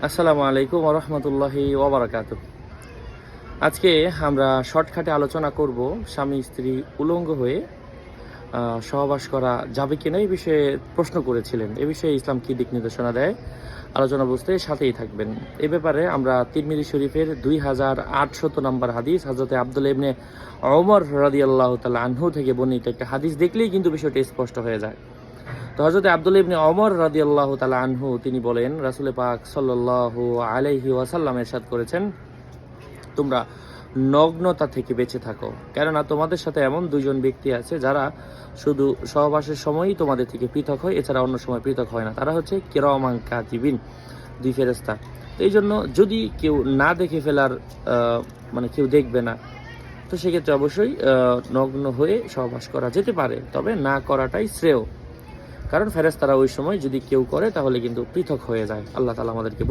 আসসালামু আলাইকুম ওয়া রাহমাতুল্লাহি ওয়া বারাকাতুহু। আজকে আমরা শর্টকাটে আলোচনা করব স্বামী স্ত্রী উলঙ্গ হয়ে সহবাস করা যাবে কিনা এই বিষয়ে প্রশ্ন করেছিলেন। এ বিষয়ে ইসলাম কি দিক নির্দেশনা দেয়, আলোচনা বুঝতে সাথেই থাকবেন। এ ব্যাপারে আমরা তিরমিজি শরীফের 2800 নম্বর হাদিস হযরতে আব্দুল্লাহ ইবনে ওমর রাদিয়াল্লাহু তাআলা আনহু থেকে বর্ণিত একটা হাদিস দেখলেই কিন্তু বিষয়টি স্পষ্ট হয়ে যায়। তো হযরত আব্দুল্লাহ ইবনে ওমর রাদিয়াল্লাহু তাআলা আনহু তিনি বলেন, রাসূল পাক সাল্লাল্লাহু আলাইহি ওয়াসাল্লাম ইরশাদ করেছেন, তোমরা নগ্নতা থেকে বেঁচে থাকো, কেননা তোমাদের সাথে এমন দুইজন ব্যক্তি আছে যারা শুধু সহবাসের সময়ই তোমাদের থেকে পৃথক হয়, এছাড়া অন্য সময় পৃথক হয় না। তারা হচ্ছে কিরামান কাতিবিন, দুই ফেরেশতা। এই জন্য যদি কেউ না দেখে ফেলার মানে কেউ দেখবে না, তো সেক্ষেত্রে অবশ্যই নগ্ন হয়ে সহবাস করা যেতে পারে, তবে না করাটাই শ্রেয়। কারণ ফেরেশতারা ওই সময় যদি কেউ করে তাহলে কিন্তু পৃথক হয়ে যায়। আল্লাহ তাআলা আমাদেরকে